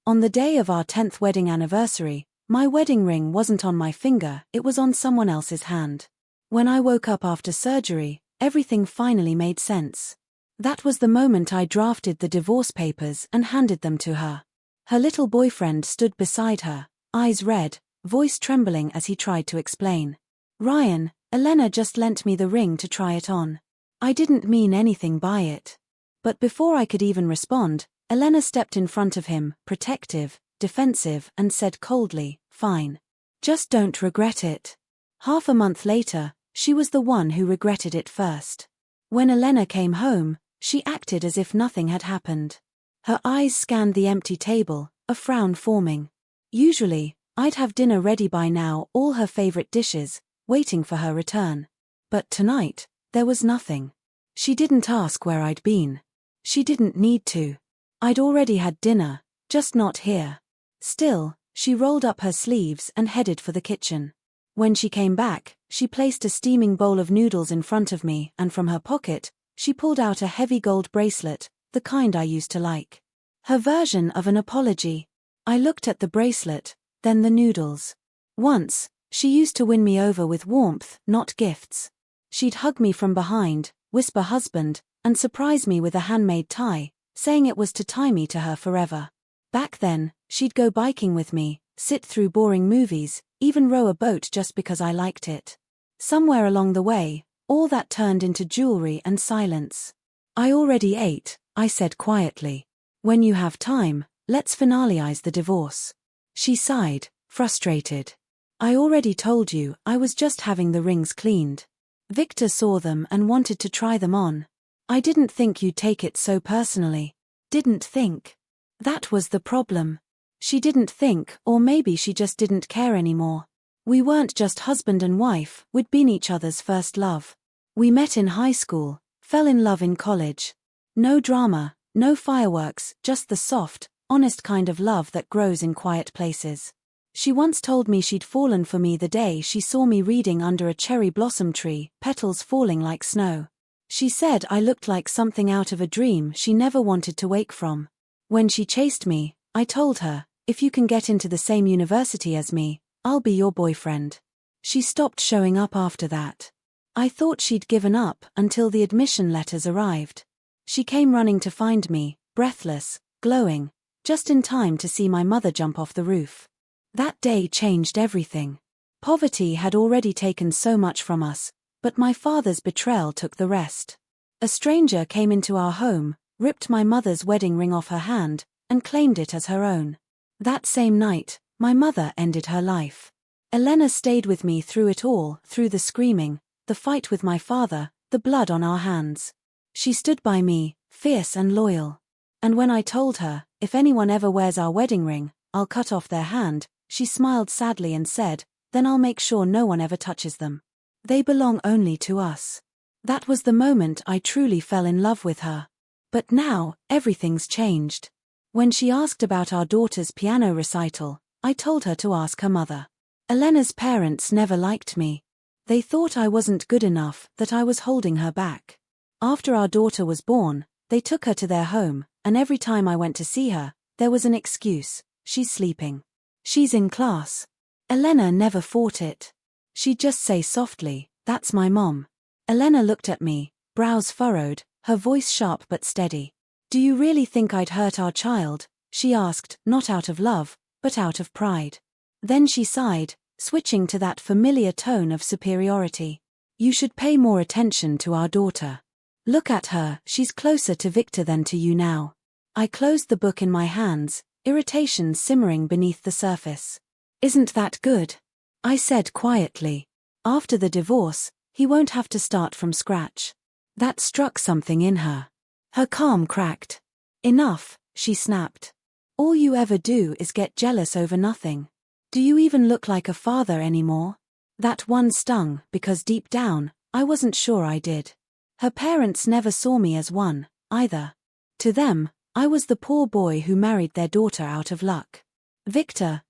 On the day of our 10th wedding anniversary, my wedding ring wasn't on my finger, it was on someone else's hand. When I woke up after surgery, everything finally made sense. That was the moment I drafted the divorce papers and handed them to her. Her little boyfriend stood beside her, eyes red, voice trembling as he tried to explain. "Ryan, Elena just lent me the ring to try it on. I didn't mean anything by it." But before I could even respond, Elena stepped in front of him, protective, defensive, and said coldly, "Fine. Just don't regret it." Half a month later, she was the one who regretted it first. When Elena came home, she acted as if nothing had happened. Her eyes scanned the empty table, a frown forming. Usually, I'd have dinner ready by now, all her favorite dishes, waiting for her return. But tonight, there was nothing. She didn't ask where I'd been. She didn't need to. I'd already had dinner, just not here. Still, she rolled up her sleeves and headed for the kitchen. When she came back, she placed a steaming bowl of noodles in front of me, and from her pocket, she pulled out a heavy gold bracelet, the kind I used to like. Her version of an apology. I looked at the bracelet, then the noodles. Once, she used to win me over with warmth, not gifts. She'd hug me from behind, whisper husband, and surprise me with a handmade tie, saying it was to tie me to her forever. Back then, she'd go biking with me, sit through boring movies, even row a boat just because I liked it. Somewhere along the way, all that turned into jewelry and silence. "I already ate," I said quietly. "When you have time, let's finalize the divorce." She sighed, frustrated. "I already told you, I was just having the rings cleaned. Victor saw them and wanted to try them on. I didn't think you'd take it so personally." Didn't think. That was the problem. She didn't think, or maybe she just didn't care anymore. We weren't just husband and wife, we'd been each other's first love. We met in high school, fell in love in college. No drama, no fireworks, just the soft, honest kind of love that grows in quiet places. She once told me she'd fallen for me the day she saw me reading under a cherry blossom tree, petals falling like snow. She said I looked like something out of a dream she never wanted to wake from. When she chased me, I told her, "If you can get into the same university as me, I'll be your boyfriend." She stopped showing up after that. I thought she'd given up until the admission letters arrived. She came running to find me, breathless, glowing, just in time to see my mother jump off the roof. That day changed everything. Poverty had already taken so much from us, but my father's betrayal took the rest. A stranger came into our home, ripped my mother's wedding ring off her hand, and claimed it as her own. That same night, my mother ended her life. Elena stayed with me through it all, through the screaming, the fight with my father, the blood on our hands. She stood by me, fierce and loyal. And when I told her, "If anyone ever wears our wedding ring, I'll cut off their hand," she smiled sadly and said, "Then I'll make sure no one ever touches them. They belong only to us." That was the moment I truly fell in love with her. But now, everything's changed. When she asked about our daughter's piano recital, I told her to ask her mother. Elena's parents never liked me. They thought I wasn't good enough, that I was holding her back. After our daughter was born, they took her to their home, and every time I went to see her, there was an excuse: "She's sleeping. She's in class." Elena never fought it. She'd just say softly, "That's my mom." Elena looked at me, brows furrowed, her voice sharp but steady. "Do you really think I'd hurt our child?" she asked, not out of love, but out of pride. Then she sighed, switching to that familiar tone of superiority. "You should pay more attention to our daughter. Look at her, she's closer to Victor than to you now." I closed the book in my hands, irritation simmering beneath the surface. "Isn't that good?" I said quietly. "After the divorce, he won't have to start from scratch." That struck something in her. Her calm cracked. "Enough," she snapped. "All you ever do is get jealous over nothing. Do you even look like a father anymore?" That one stung, because deep down, I wasn't sure I did. Her parents never saw me as one, either. To them, I was the poor boy who married their daughter out of luck. Victor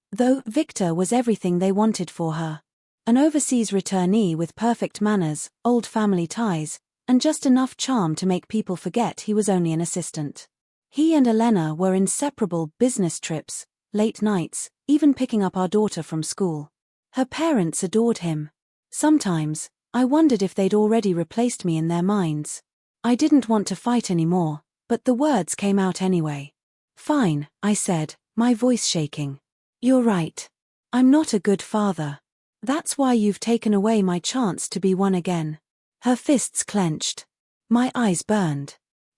was everything they wanted for her. An overseas returnee with perfect manners, old family ties, and just enough charm to make people forget he was only an assistant. He and Elena were inseparable: business trips, late nights, even picking up our daughter from school. Her parents adored him. Sometimes, I wondered if they'd already replaced me in their minds. I didn't want to fight anymore, but the words came out anyway. "Fine," I said, my voice shaking. "You're right. I'm not a good father. That's why you've taken away my chance to be one again." Her fists clenched. My eyes burned.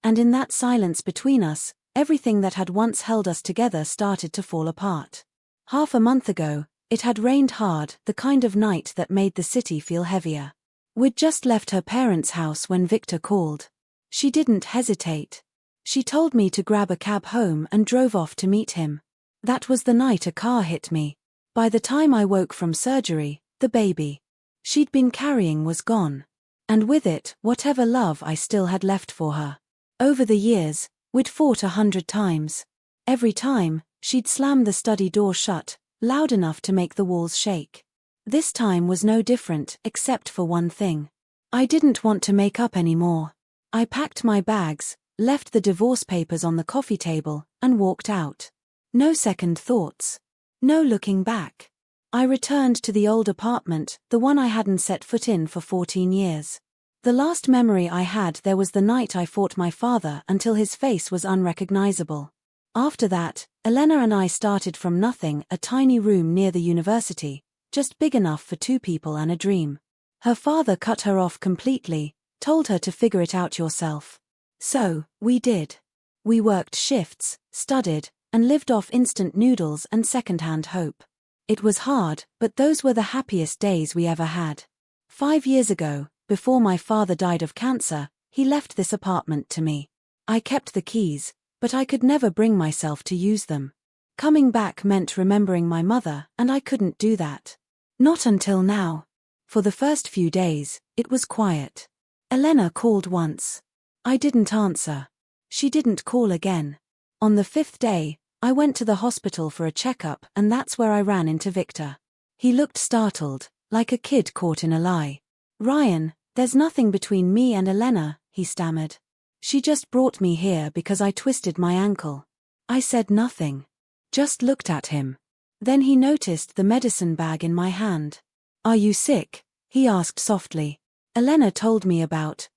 And in that silence between us, everything that had once held us together started to fall apart. Half a month ago, it had rained hard, the kind of night that made the city feel heavier. We'd just left her parents' house when Victor called. She didn't hesitate. She told me to grab a cab home and drove off to meet him. That was the night a car hit me. By the time I woke from surgery, the baby she'd been carrying was gone. And with it, whatever love I still had left for her. Over the years, we'd fought 100 times. Every time, she'd slam the study door shut, loud enough to make the walls shake. This time was no different, except for one thing. I didn't want to make up anymore. I packed my bags, left the divorce papers on the coffee table, and walked out. No second thoughts. No looking back. I returned to the old apartment, the one I hadn't set foot in for 14 years. The last memory I had there was the night I fought my father until his face was unrecognizable. After that, Elena and I started from nothing, a tiny room near the university, just big enough for 2 people and a dream. Her father cut her off completely, told her to figure it out yourself. So, we did. We worked shifts, studied, and lived off instant noodles and second-hand hope. It was hard, but those were the happiest days we ever had. 5 years ago, before my father died of cancer, he left this apartment to me. I kept the keys, but I could never bring myself to use them. Coming back meant remembering my mother, and I couldn't do that. Not until now. For the first few days, it was quiet. Elena called once. I didn't answer. She didn't call again. On the 5th day, I went to the hospital for a checkup, and that's where I ran into Victor. He looked startled, like a kid caught in a lie. "Ryan, there's nothing between me and Elena," he stammered. "She just brought me here because I twisted my ankle." I said nothing. Just looked at him. Then he noticed the medicine bag in my hand. "Are you sick?" he asked softly. "Elena told me about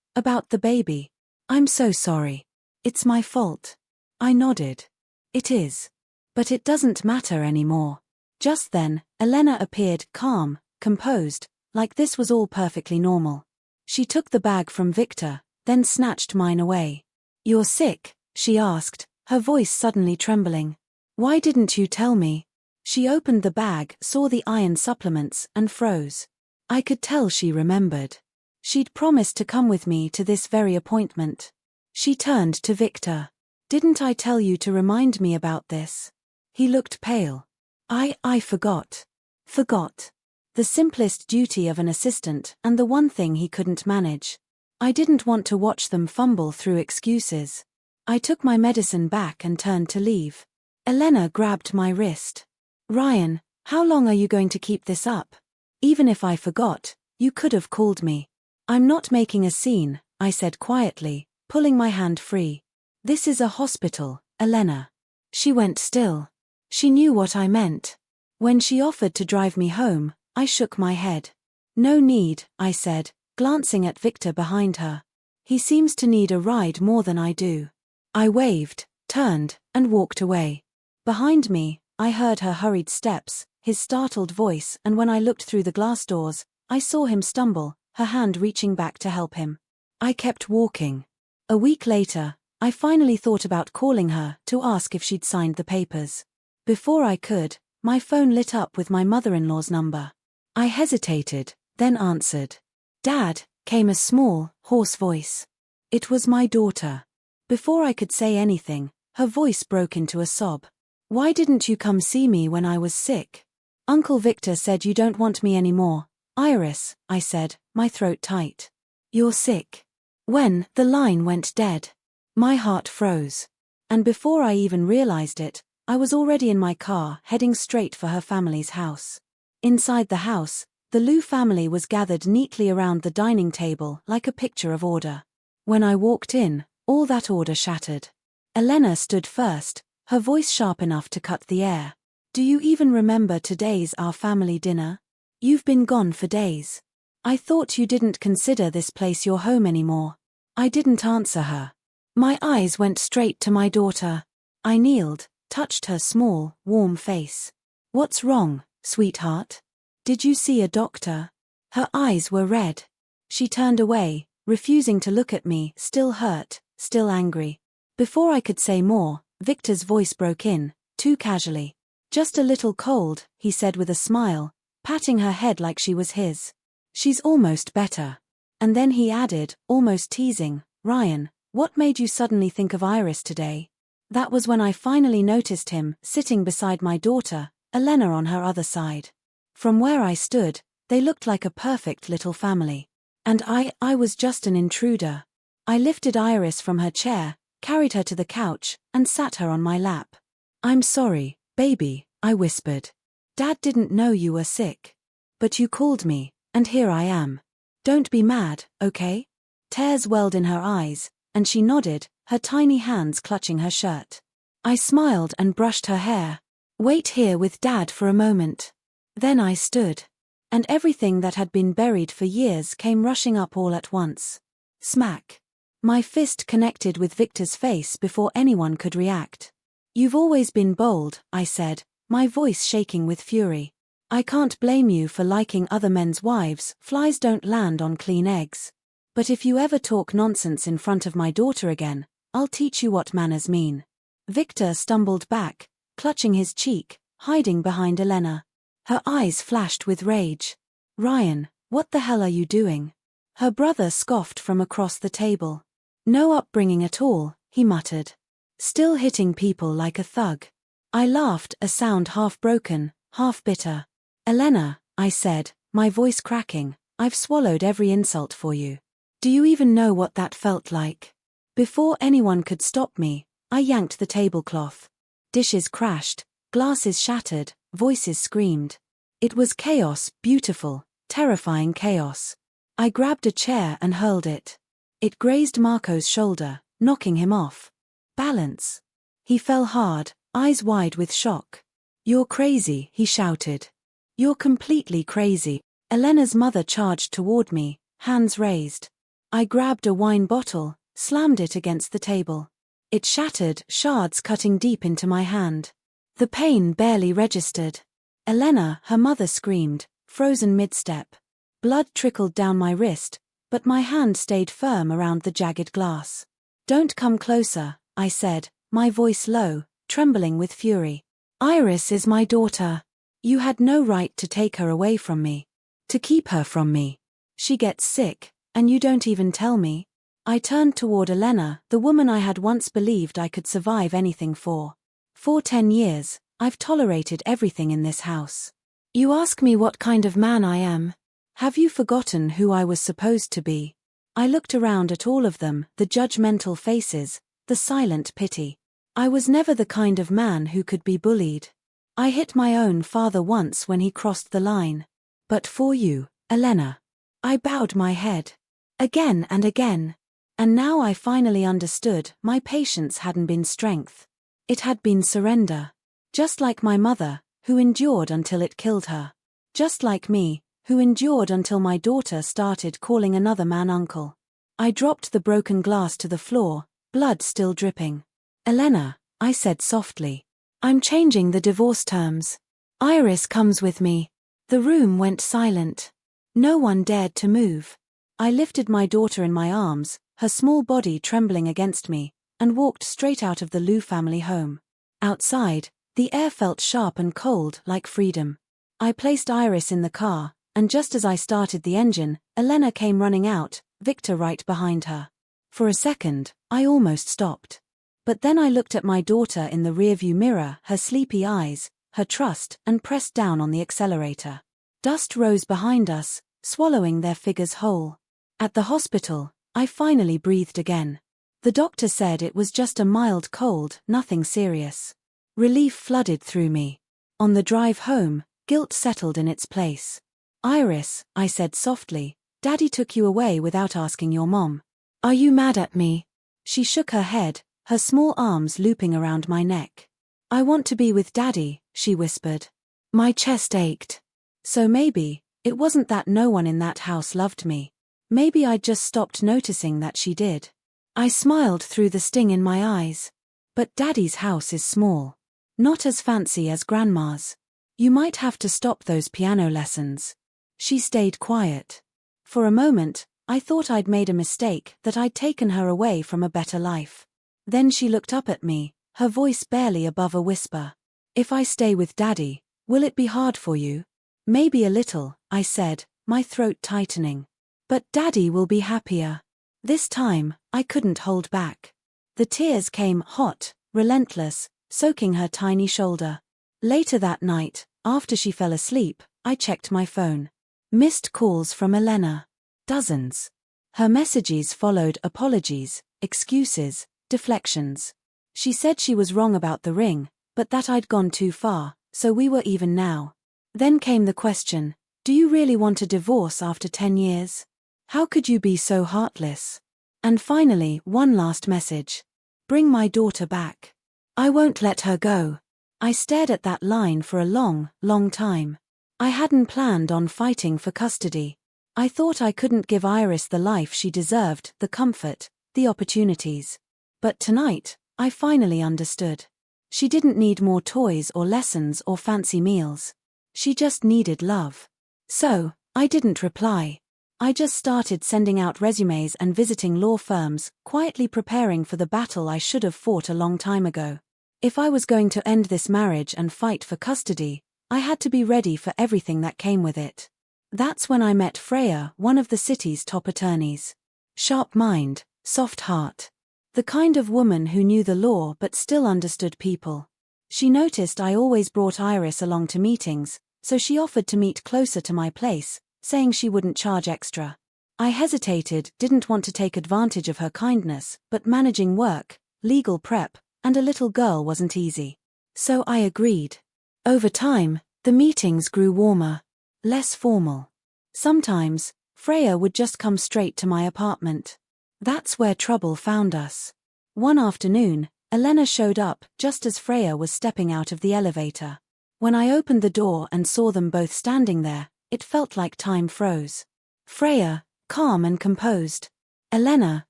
the baby. I'm so sorry. It's my fault." I nodded. "It is. But it doesn't matter anymore." Just then, Elena appeared, calm, composed, like this was all perfectly normal. She took the bag from Victor, then snatched mine away. "You're sick?" she asked, her voice suddenly trembling. "Why didn't you tell me?" She opened the bag, saw the iron supplements, and froze. I could tell she remembered. She'd promised to come with me to this very appointment. She turned to Victor. "Didn't I tell you to remind me about this?" He looked pale. I forgot. Forgot. The simplest duty of an assistant, and the one thing he couldn't manage. I didn't want to watch them fumble through excuses. I took my medicine back and turned to leave. Elena grabbed my wrist. "Ryan, how long are you going to keep this up? Even if I forgot, you could have called me." "I'm not making a scene," I said quietly, pulling my hand free. "This is a hospital, Elena." She went still. She knew what I meant. When she offered to drive me home, I shook my head. "No need," I said, glancing at Victor behind her. "He seems to need a ride more than I do." I waved, turned, and walked away. Behind me, I heard her hurried steps, his startled voice, and when I looked through the glass doors, I saw him stumble, her hand reaching back to help him. I kept walking. A week later, I finally thought about calling her to ask if she'd signed the papers. Before I could, my phone lit up with my mother-in-law's number. I hesitated, then answered. "Dad," came a small, hoarse voice. It was my daughter. Before I could say anything, her voice broke into a sob. "Why didn't you come see me when I was sick?" "Uncle Victor said you don't want me anymore, Iris," I said, my throat tight. "You're sick." When the line went dead, my heart froze. And before I even realized it, I was already in my car, heading straight for her family's house. Inside the house, the Liu family was gathered neatly around the dining table like a picture of order. When I walked in, all that order shattered. Elena stood first, her voice sharp enough to cut the air. Do you even remember today's our family dinner? You've been gone for days. I thought you didn't consider this place your home anymore. I didn't answer her. My eyes went straight to my daughter. I kneeled, touched her small, warm face. What's wrong, sweetheart? Did you see a doctor? Her eyes were red. She turned away, refusing to look at me, still hurt, still angry. Before I could say more, Victor's voice broke in, too casually. Just a little cold, he said with a smile, patting her head like she was his. She's almost better. And then he added, almost teasing, Ryan, what made you suddenly think of Iris today? That was when I finally noticed him, sitting beside my daughter, Elena on her other side. From where I stood, they looked like a perfect little family. And I was just an intruder. I lifted Iris from her chair, carried her to the couch, and sat her on my lap. I'm sorry, baby, I whispered. Dad didn't know you were sick. But you called me, and here I am. Don't be mad, okay? Tears welled in her eyes, and she nodded, her tiny hands clutching her shirt. I smiled and brushed her hair. Wait here with Dad for a moment. Then I stood. And everything that had been buried for years came rushing up all at once. Smack. My fist connected with Victor's face before anyone could react. You've always been bold, I said, my voice shaking with fury. I can't blame you for liking other men's wives, flies don't land on clean eggs. But if you ever talk nonsense in front of my daughter again, I'll teach you what manners mean. Victor stumbled back, clutching his cheek, hiding behind Elena. Her eyes flashed with rage. Ryan, what the hell are you doing? Her brother scoffed from across the table. No upbringing at all, he muttered. Still hitting people like a thug. I laughed, a sound half broken, half bitter. Elena, I said, my voice cracking, I've swallowed every insult for you. Do you even know what that felt like? Before anyone could stop me, I yanked the tablecloth. Dishes crashed, glasses shattered, voices screamed. It was chaos, beautiful, terrifying chaos. I grabbed a chair and hurled it. It grazed Marco's shoulder, knocking him off. Balance. He fell hard, eyes wide with shock. You're crazy, he shouted. You're completely crazy. Elena's mother charged toward me, hands raised. I grabbed a wine bottle, slammed it against the table. It shattered, shards cutting deep into my hand. The pain barely registered. Elena, her mother screamed, frozen mid-step. Blood trickled down my wrist, but my hand stayed firm around the jagged glass. Don't come closer, I said, my voice low, trembling with fury. Iris is my daughter. You had no right to take her away from me. To keep her from me. She gets sick, and you don't even tell me. I turned toward Elena, the woman I had once believed I could survive anything for. For 10 years, I've tolerated everything in this house. You ask me what kind of man I am. Have you forgotten who I was supposed to be? I looked around at all of them, the judgmental faces, the silent pity. I was never the kind of man who could be bullied. I hit my own father once when he crossed the line. But for you, Elena. I bowed my head. Again and again. And now I finally understood, my patience hadn't been strength. It had been surrender. Just like my mother, who endured until it killed her. Just like me, who endured until my daughter started calling another man uncle. I dropped the broken glass to the floor, blood still dripping. Elena, I said softly. I'm changing the divorce terms. Iris comes with me. The room went silent. No one dared to move. I lifted my daughter in my arms, her small body trembling against me, and walked straight out of the Liu family home. Outside, the air felt sharp and cold like freedom. I placed Iris in the car, and just as I started the engine, Elena came running out, Victor right behind her. For a second, I almost stopped. But then I looked at my daughter in the rearview mirror, her sleepy eyes, her trust, and pressed down on the accelerator. Dust rose behind us, swallowing their figures whole. At the hospital, I finally breathed again. The doctor said it was just a mild cold, nothing serious. Relief flooded through me. On the drive home, guilt settled in its place. Iris, I said softly, Daddy took you away without asking your mom. Are you mad at me? She shook her head, her small arms looping around my neck. "I want to be with Daddy," she whispered. My chest ached. So maybe it wasn't that no one in that house loved me. Maybe I'd just stopped noticing that she did. I smiled through the sting in my eyes. "But Daddy's house is small. Not as fancy as Grandma's. You might have to stop those piano lessons." She stayed quiet. For a moment, I thought I'd made a mistake, that I'd taken her away from a better life. Then she looked up at me, her voice barely above a whisper. "If I stay with Daddy, will it be hard for you?" "Maybe a little," I said, my throat tightening. "But Daddy will be happier." This time, I couldn't hold back. The tears came hot, relentless, soaking her tiny shoulder. Later that night, after she fell asleep, I checked my phone. Missed calls from Elena. Dozens. Her messages followed apologies, excuses, deflections. She said she was wrong about the ring, but that I'd gone too far, so we were even now. Then came the question, "Do you really want a divorce after 10 years? How could you be so heartless?" And finally, one last message. "Bring my daughter back. I won't let her go." I stared at that line for a long, long time. I hadn't planned on fighting for custody. I thought I couldn't give Iris the life she deserved, the comfort, the opportunities. But tonight, I finally understood. She didn't need more toys or lessons or fancy meals. She just needed love. So, I didn't reply. I just started sending out resumes and visiting law firms, quietly preparing for the battle I should have fought a long time ago. If I was going to end this marriage and fight for custody, I had to be ready for everything that came with it. That's when I met Freya, one of the city's top attorneys. Sharp mind, soft heart. The kind of woman who knew the law but still understood people. She noticed I always brought Iris along to meetings, so she offered to meet closer to my place, saying she wouldn't charge extra. I hesitated, didn't want to take advantage of her kindness, but managing work, legal prep, and a little girl wasn't easy. So I agreed. Over time, the meetings grew warmer, less formal. Sometimes, Freya would just come straight to my apartment. That's where trouble found us. One afternoon, Elena showed up just as Freya was stepping out of the elevator. When I opened the door and saw them both standing there, it felt like time froze. Freya, calm and composed. Elena,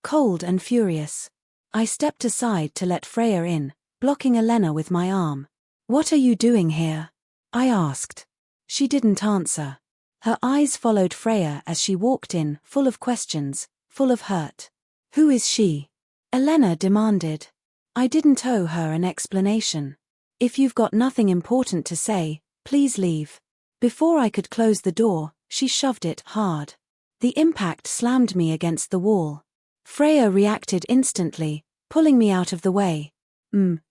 cold and furious. I stepped aside to let Freya in, blocking Elena with my arm. "What are you doing here?" I asked. She didn't answer. Her eyes followed Freya as she walked in, full of questions, full of hurt. "Who is she?" Elena demanded. I didn't owe her an explanation. "If you've got nothing important to say, please leave." Before I could close the door, she shoved it hard. The impact slammed me against the wall. Freya reacted instantly, pulling me out of the way.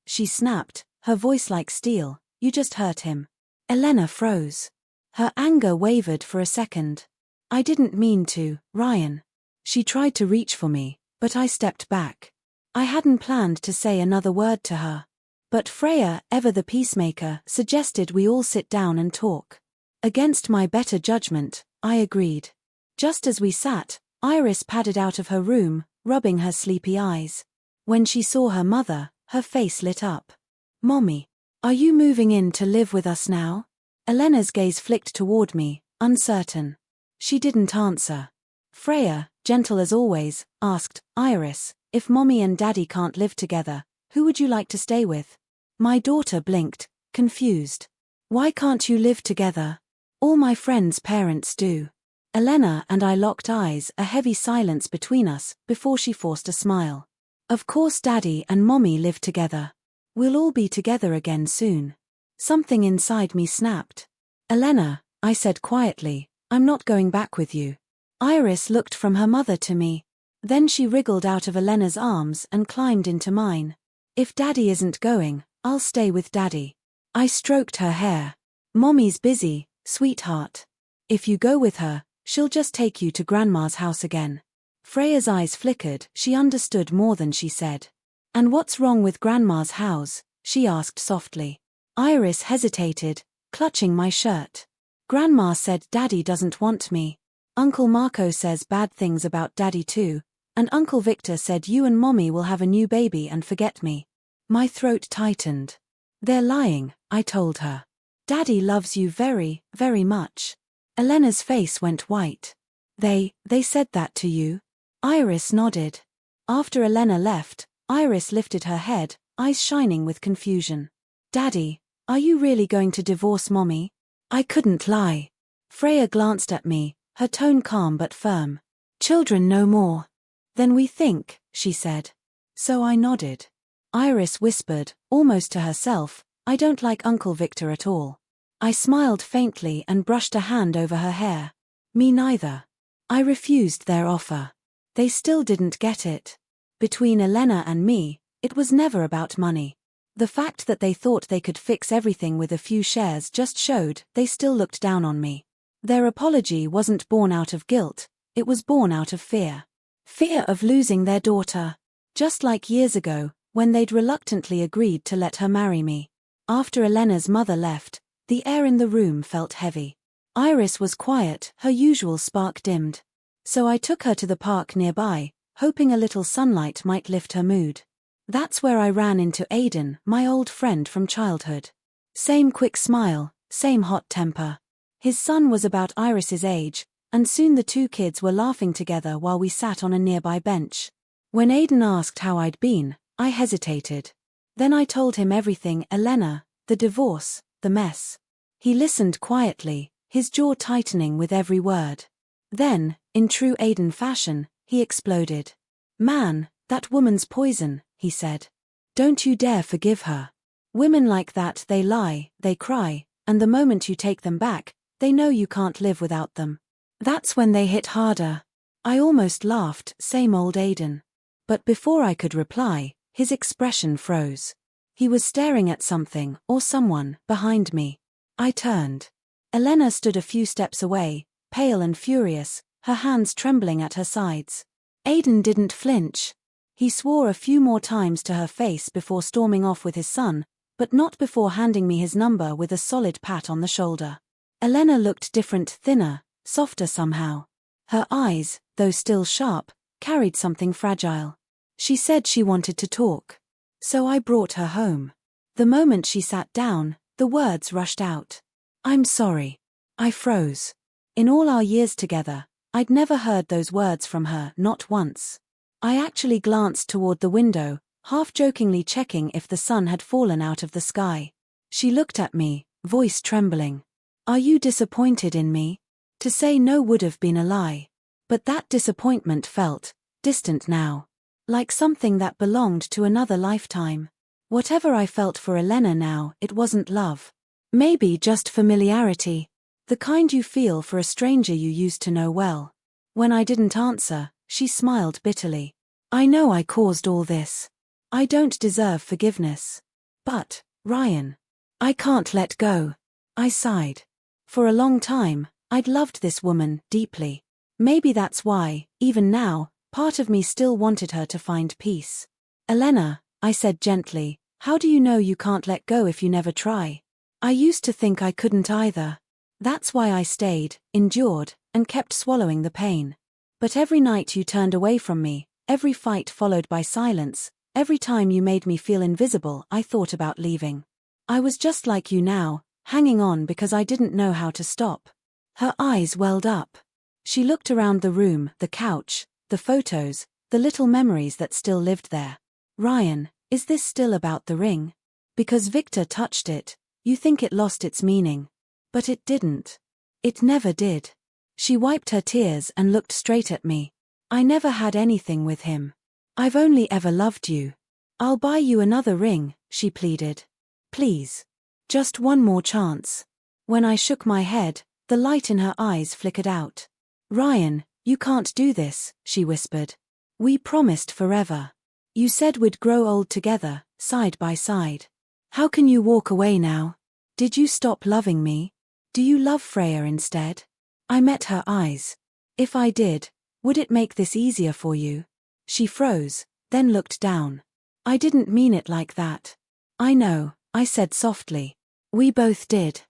She snapped, her voice like steel, "You just hurt him." Elena froze. Her anger wavered for a second. "I didn't mean to, Ryan." She tried to reach for me, but I stepped back. I hadn't planned to say another word to her. But Freya, ever the peacemaker, suggested we all sit down and talk. Against my better judgment, I agreed. Just as we sat, Iris padded out of her room, rubbing her sleepy eyes. When she saw her mother, her face lit up. "Mommy, are you moving in to live with us now?" Elena's gaze flicked toward me, uncertain. She didn't answer. Freya, gentle as always, asked, "Iris, if Mommy and Daddy can't live together, who would you like to stay with?" My daughter blinked, confused. "Why can't you live together? All my friends' parents do." Elena and I locked eyes, a heavy silence between us, before she forced a smile. "Of course Daddy and Mommy live together. We'll all be together again soon." Something inside me snapped. "Elena," I said quietly, "I'm not going back with you." Iris looked from her mother to me. Then she wriggled out of Elena's arms and climbed into mine. "If Daddy isn't going, I'll stay with Daddy." I stroked her hair. "Mommy's busy, sweetheart. If you go with her, she'll just take you to Grandma's house again." Freya's eyes flickered, she understood more than she said. "And what's wrong with Grandma's house?" she asked softly. Iris hesitated, clutching my shirt. "Grandma said Daddy doesn't want me. Uncle Marco says bad things about Daddy too, And Uncle Victor said you and Mommy will have a new baby and forget me. My throat tightened. They're lying, I told her. Daddy loves you very, very much. Elena's face went white. They said that to you? Iris nodded. After Elena left, Iris lifted her head, eyes shining with confusion. Daddy, are you really going to divorce Mommy? I couldn't lie. Freya glanced at me, her tone calm but firm. Children know more than we think, she said. So I nodded. Iris whispered, almost to herself, I don't like Uncle Victor at all. I smiled faintly and brushed a hand over her hair. Me neither. I refused their offer. They still didn't get it. Between Elena and me, it was never about money. The fact that they thought they could fix everything with a few shares just showed they still looked down on me. Their apology wasn't born out of guilt, it was born out of fear. Fear of losing their daughter. Just like years ago, when they'd reluctantly agreed to let her marry me. After Elena's mother left, the air in the room felt heavy. Iris was quiet, her usual spark dimmed. So I took her to the park nearby, hoping a little sunlight might lift her mood. That's where I ran into Aiden, my old friend from childhood. Same quick smile, same hot temper. His son was about Iris's age, and soon the two kids were laughing together while we sat on a nearby bench. When Aiden asked how I'd been, I hesitated. Then I told him everything, Elena, the divorce, the mess. He listened quietly, his jaw tightening with every word. Then, in true Aiden fashion, he exploded. Man, that woman's poison, he said. Don't you dare forgive her. Women like that, they lie, they cry, and the moment you take them back, they know you can't live without them. That's when they hit harder. I almost laughed, same old Aiden. But before I could reply, his expression froze. He was staring at something, or someone, behind me. I turned. Elena stood a few steps away, pale and furious, her hands trembling at her sides. Aiden didn't flinch. He swore a few more times to her face before storming off with his son, but not before handing me his number with a solid pat on the shoulder. Elena looked different, thinner, softer somehow. Her eyes, though still sharp, carried something fragile. She said she wanted to talk. So I brought her home. The moment she sat down, the words rushed out. I'm sorry. I froze. In all our years together, I'd never heard those words from her, not once. I actually glanced toward the window, half-jokingly checking if the sun had fallen out of the sky. She looked at me, voice trembling. Are you disappointed in me? To say no would have been a lie. But that disappointment felt distant now. Like something that belonged to another lifetime. Whatever I felt for Elena now, it wasn't love. Maybe just familiarity. The kind you feel for a stranger you used to know well. When I didn't answer, she smiled bitterly. I know I caused all this. I don't deserve forgiveness. But, Ryan, I can't let go. I sighed. For a long time, I'd loved this woman deeply. Maybe that's why, even now, part of me still wanted her to find peace. Elena, I said gently, how do you know you can't let go if you never try? I used to think I couldn't either. That's why I stayed, endured, and kept swallowing the pain. But every night you turned away from me, every fight followed by silence, every time you made me feel invisible, I thought about leaving. I was just like you now, hanging on because I didn't know how to stop. Her eyes welled up. She looked around the room, the couch, the photos, the little memories that still lived there. Ryan, is this still about the ring? Because Victor touched it, you think it lost its meaning. But it didn't. It never did. She wiped her tears and looked straight at me. I never had anything with him. I've only ever loved you. I'll buy you another ring, she pleaded. Please. Just one more chance. When I shook my head, the light in her eyes flickered out. Ryan, you can't do this, she whispered. We promised forever. You said we'd grow old together, side by side. How can you walk away now? Did you stop loving me? Do you love Freya instead? I met her eyes. If I did, would it make this easier for you? She froze, then looked down. I didn't mean it like that. I know, I said softly. We both did.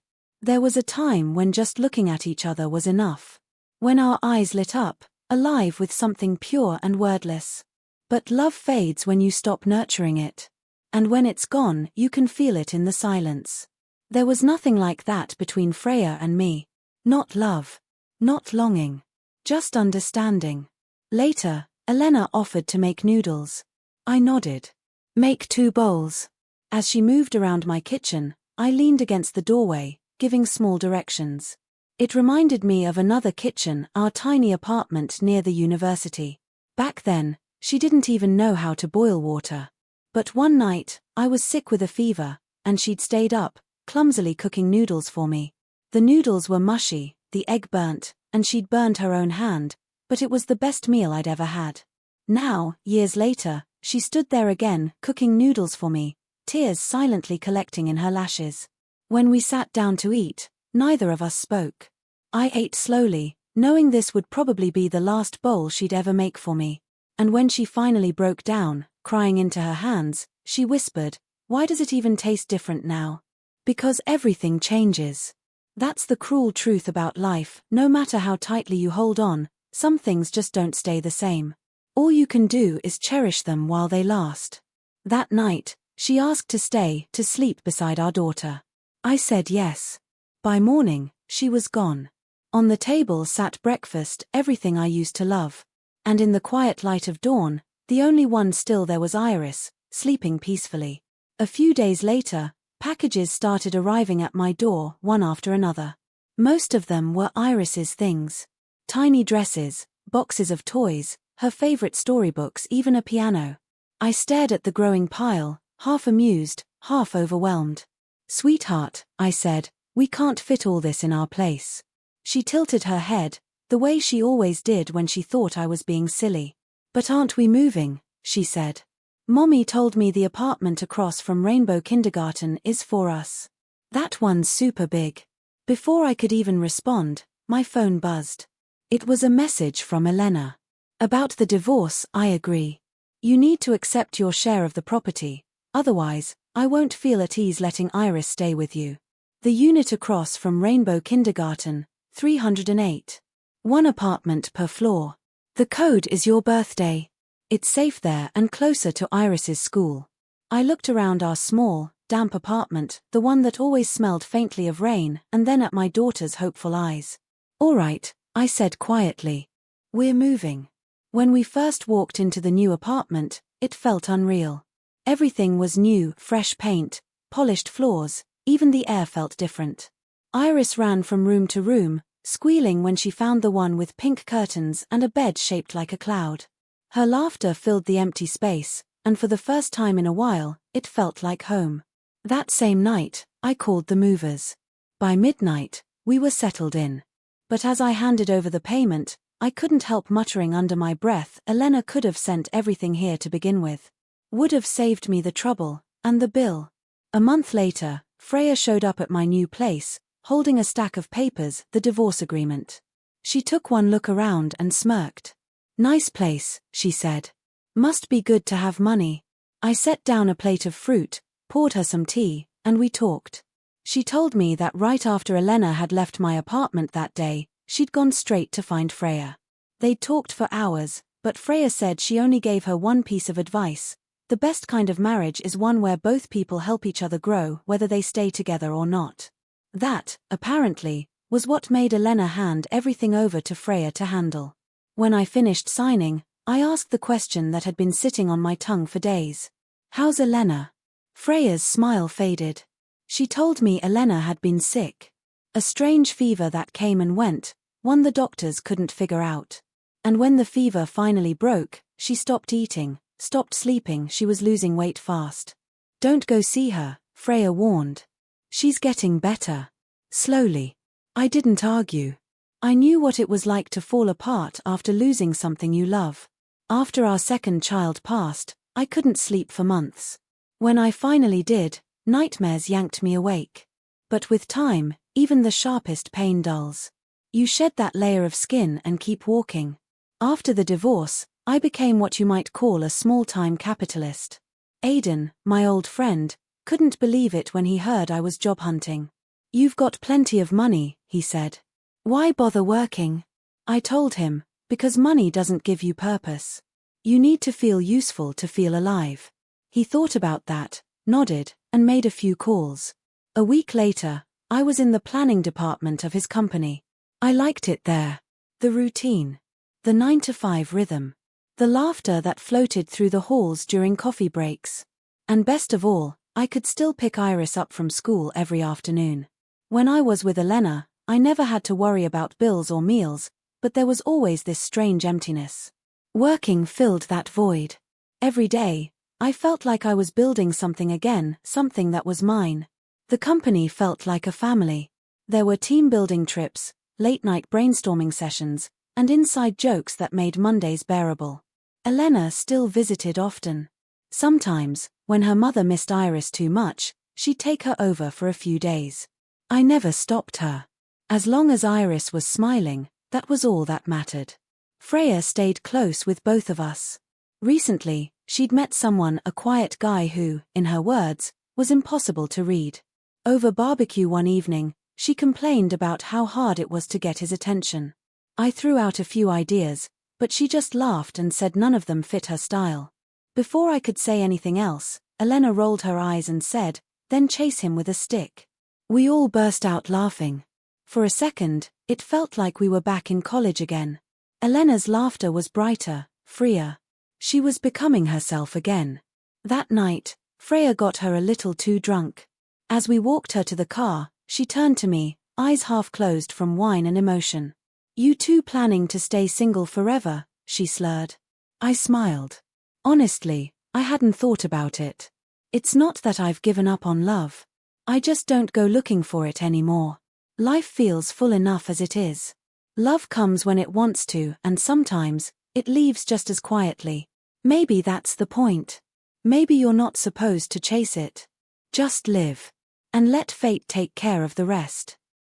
There was a time when just looking at each other was enough. When our eyes lit up, alive with something pure and wordless. But love fades when you stop nurturing it. And when it's gone, you can feel it in the silence. There was nothing like that between Freya and me. Not love. Not longing. Just understanding. Later, Elena offered to make noodles. I nodded. Make 2 bowls. As she moved around my kitchen, I leaned against the doorway, giving small directions. It reminded me of another kitchen, our tiny apartment near the university. Back then, she didn't even know how to boil water. But one night, I was sick with a fever, and she'd stayed up, clumsily cooking noodles for me. The noodles were mushy, the egg burnt, and she'd burned her own hand, but it was the best meal I'd ever had. Now, years later, she stood there again, cooking noodles for me, tears silently collecting in her lashes. When we sat down to eat, neither of us spoke. I ate slowly, knowing this would probably be the last bowl she'd ever make for me. And when she finally broke down, crying into her hands, she whispered, "Why does it even taste different now?" Because everything changes. That's the cruel truth about life. No matter how tightly you hold on, some things just don't stay the same. All you can do is cherish them while they last. That night, she asked to stay, to sleep beside our daughter. I said yes. By morning, she was gone. On the table sat breakfast, everything I used to love. And in the quiet light of dawn, the only one still there was Iris, sleeping peacefully. A few days later, packages started arriving at my door, one after another. Most of them were Iris's things. Tiny dresses, boxes of toys, her favorite storybooks, even a piano. I stared at the growing pile, half amused, half overwhelmed. "Sweetheart," I said, "we can't fit all this in our place." She tilted her head, the way she always did when she thought I was being silly. "But aren't we moving?" she said. "Mommy told me the apartment across from Rainbow Kindergarten is for us. That one's super big." Before I could even respond, my phone buzzed. It was a message from Elena. "About the divorce, I agree. You need to accept your share of the property, otherwise, I won't feel at ease letting Iris stay with you. The unit across from Rainbow Kindergarten, 308. 1 apartment per floor. The code is your birthday. It's safe there and closer to Iris's school." I looked around our small, damp apartment, the one that always smelled faintly of rain, and then at my daughter's hopeful eyes. "All right," I said quietly. "We're moving." When we first walked into the new apartment, it felt unreal. Everything was new, fresh paint, polished floors, even the air felt different. Iris ran from room to room, squealing when she found the one with pink curtains and a bed shaped like a cloud. Her laughter filled the empty space, and for the first time in a while, it felt like home. That same night, I called the movers. By midnight, we were settled in. But as I handed over the payment, I couldn't help muttering under my breath, Elena could have sent everything here to begin with. Would have saved me the trouble, and the bill. A month later, Freya showed up at my new place, holding a stack of papers, the divorce agreement. She took one look around and smirked. "Nice place," she said. "Must be good to have money." I set down a plate of fruit, poured her some tea, and we talked. She told me that right after Elena had left my apartment that day, she'd gone straight to find Freya. They'd talked for hours, but Freya said she only gave her one piece of advice. The best kind of marriage is one where both people help each other grow, whether they stay together or not. That, apparently, was what made Elena hand everything over to Freya to handle. When I finished signing, I asked the question that had been sitting on my tongue for days. "How's Elena?" Freya's smile faded. She told me Elena had been sick. A strange fever that came and went, one the doctors couldn't figure out. And when the fever finally broke, she stopped eating, stopped sleeping, she was losing weight fast. "Don't go see her," Freya warned. "She's getting better. Slowly." I didn't argue. I knew what it was like to fall apart after losing something you love. After our second child passed, I couldn't sleep for months. When I finally did, nightmares yanked me awake. But with time, even the sharpest pain dulls. You shed that layer of skin and keep walking. After the divorce, I became what you might call a small-time capitalist. Aidan, my old friend, couldn't believe it when he heard I was job hunting. "You've got plenty of money," he said. "Why bother working?" I told him, Because money doesn't give you purpose. You need to feel useful to feel alive. He thought about that, nodded, and made a few calls. A week later, I was in the planning department of his company. I liked it there. The routine. The 9-to-5 rhythm. The laughter that floated through the halls during coffee breaks. And best of all, I could still pick Iris up from school every afternoon. When I was with Elena, I never had to worry about bills or meals, but there was always this strange emptiness. Working filled that void. Every day, I felt like I was building something again, something that was mine. The company felt like a family. There were team-building trips, late-night brainstorming sessions, and inside jokes that made Mondays bearable. Elena still visited often. Sometimes, when her mother missed Iris too much, she'd take her over for a few days. I never stopped her. As long as Iris was smiling, that was all that mattered. Freya stayed close with both of us. Recently, she'd met someone, a quiet guy who, in her words, was impossible to read. Over barbecue one evening, she complained about how hard it was to get his attention. I threw out a few ideas, but she just laughed and said none of them fit her style. Before I could say anything else, Elena rolled her eyes and said, "Then chase him with a stick." We all burst out laughing. For a second, it felt like we were back in college again. Elena's laughter was brighter, freer. She was becoming herself again. That night, Freya got her a little too drunk. As we walked her to the car, she turned to me, eyes half closed from wine and emotion. "You two planning to stay single forever?" she slurred. I smiled. Honestly, I hadn't thought about it. It's not that I've given up on love. I just don't go looking for it anymore. Life feels full enough as it is. Love comes when it wants to, and sometimes, it leaves just as quietly. Maybe that's the point. Maybe you're not supposed to chase it. Just live. And let fate take care of the rest.